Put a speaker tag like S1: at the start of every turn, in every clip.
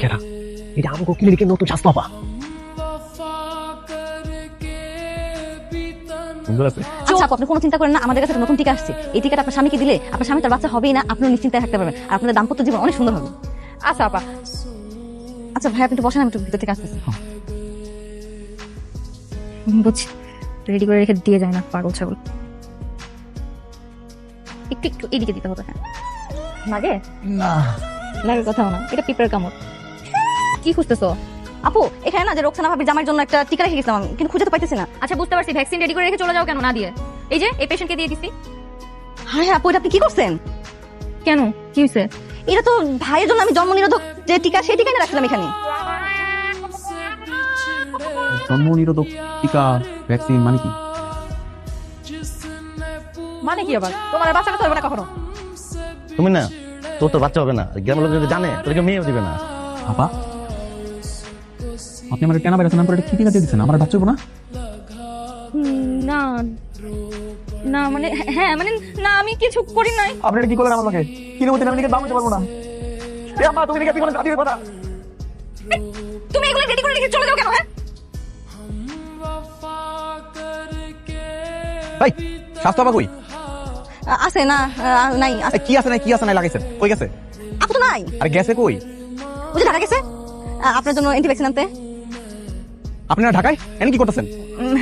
S1: কেডা এটা আমাকে ক্লিনিকে নতুন স্বাস্থ্য পাবা।
S2: আচ্ছা আপু, আপনি কোনো চিন্তা করেন না, আমাদের কাছে নতুন টিকা আসছে। এই টিকাটা আপনার স্বামীকে দিলে আপনার স্বামী তার বাচ্চা হবেই না, আপনিও নিশ্চিন্তায় থাকতে পারবেন, আর আপনাদের দাম্পত্য জীবন অনেক সুন্দর হবে। আচ্ছা আপা, আচ্ছা ভাই আপনি একটু বসেন, আমি একটু ভিতর থেকে আসতেছি। বুঝছি, রেডি করে রেখে দিয়ে যায় না, পাগল ছাগল। একটু একটু এদিকে দিতে হবে। হ্যাঁ লাগে
S1: না
S2: লাগে কোথাও না, এটা পিঁপড়ের কামড়। কি খুঁজতেছো আপু? এখানে না যে রোকসানা ভাবির জামাইয়ের জন্য একটা টিকা রেখে গেছিলাম আমি, কিন্তু খুঁজে তো পাইতেছি না।
S3: আচ্ছা বুঝতে পারছি, ভ্যাকসিন রেডি করে রেখে চলে যাও কেন না দিয়ে? এই যে এই পেশেন্টকে দিয়ে দিছি।
S2: হ্যাঁ হ্যাঁ আপু, এটা আপনি কি করছেন?
S3: কেন, কি হয়েছে?
S2: এটা তো ভাইয়ের জন্য আমি জন্ম নিরোধক যে টিকা, সেই টিকা এনে রাখছিলাম এখানে।
S1: জন্ম নিরোধক টিকা ভ্যাকসিন মানে কি?
S3: মানে কি আবার? তোমার বাচ্চা কথা হবে না কখনো?
S4: তুমি না, তোর তো বাচ্চা হবে না, গ্রামের লোক যদি জানে তোকে মেয়েও দিবে না।
S1: আপা আপনি আমার কেনা বেড়াচ্ছেন নাম করে কি টিকা দিয়ে দিচ্ছেন? আমার বাচ্চা হবো না?
S3: না না মানে হ্যাঁ মানে না, আমি কিছু করি নাই।
S1: আপনারা কি করলেন আমাকে? কিনে মধ্যে আমি দাম দিতে পারবো না। আমা তুমি কি বলেন? দাদি কথা
S3: তুমি এগুলো রেডি করে রেখে চলে যাও কেন? হ্যাঁ
S4: ভাই স্বাস্থ্য কই?
S2: আছে না? নাই আছে।
S4: কি আছে না কি আছে না লাগাইছেন? কই গেছে?
S2: আপু তো নাই।
S4: আরে গেছে কই?
S2: ওই যে ঢাকা গেছে আপনার জন্য অ্যান্টি ভ্যাকসিন আনতে।
S4: আপনারা ঢাকায় এনে কি করতেছেন?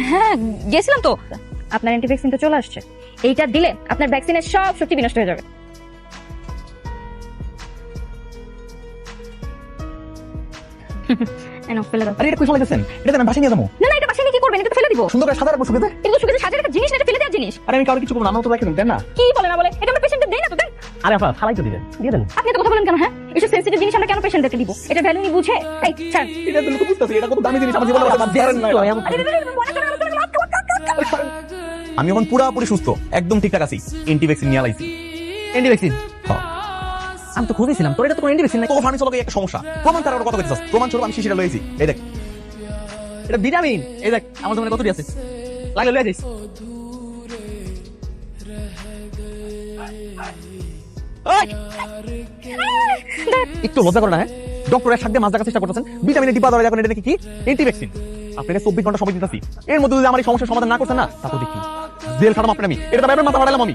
S3: হ্যাঁ গেছিলাম তো। আপনার অ্যান্টি ভ্যাকসিন তো চলে আসছে, এইটা দিলে আপনার ভ্যাকসিনের সব শক্তি বিনষ্ট হয়ে যাবে। ফেলে দাও।
S4: আরে এটা কই ফেলে গেছেন? এটা আমি বাসায় নিয়ে যাবো।
S3: না না, এটা বাসায় নিয়ে কি করবেন? এটা তো ফেলে দিব।
S4: সুন্দর করে সাদা রাখবো শুকিয়ে।
S3: কিন্তু শুকিয়ে সাজিয়ে রাখা জিনিস না, এটা ফেলে দেওয়ার জিনিস।
S4: আরে আমি কাউকে কিছু করবো না, আমার তো রাখেন দেন না।
S3: কি বলে না বলে, এটা আমরা পেশেন্টকে দেই না তো দেন।
S4: আরে আপা ফালাই তো দিবেন, দিয়ে দেন।
S3: আপনি এত কথা বলেন কেন? হ্যাঁ এসব সেনসিটিভ জিনিস আমরা কেন পেশেন্টদেরকে দিব? এটা ভ্যালু নি বুঝে? এই ছাড়।
S4: এটা তো বুঝতেছি, এটা কত দামি জিনিস আমার জীবনে বাদ দেন না।
S3: আরে, মনে করে
S4: আমি এখন পুরোপুরি সুস্থ, একদম ঠিকঠাক আছি। অ্যান্টি ভ্যাকসিন নিয়ে আইছি।
S1: Anti vaccine? আমি তো খুঁজেছিলাম তোর, এটা তো এন্টি ভ্যাকসিন না।
S4: তো ফার্নিচার লগে একটা সমস্যা, প্রমাণ তার কথা কইছস। প্রমাণ স্বরূপ আমি শিশিটা লইছি, এই দেখ।
S1: এটা ভিটামিন। এই দেখ আমার দোকানে কতটি আছে, লাগলে লয়ে যাইস।
S4: একটু লজ্জা করে না? হ্যাঁ ডক্টরের সাথে মাছ দেখার চেষ্টা করতেছেন, ভিটামিনের টিপা দেওয়া এখন এটা নাকি কি অ্যান্টি ভ্যাকসিন। আপনাকে 24 ঘন্টা সময় দিতেছি, এর মধ্যে যদি আমার এই সমস্যার সমাধান না করছেন না, তারপর দেখি জেল খাটাম আপনি। আমি এটা তো মাথা বাড়ালাম আমি।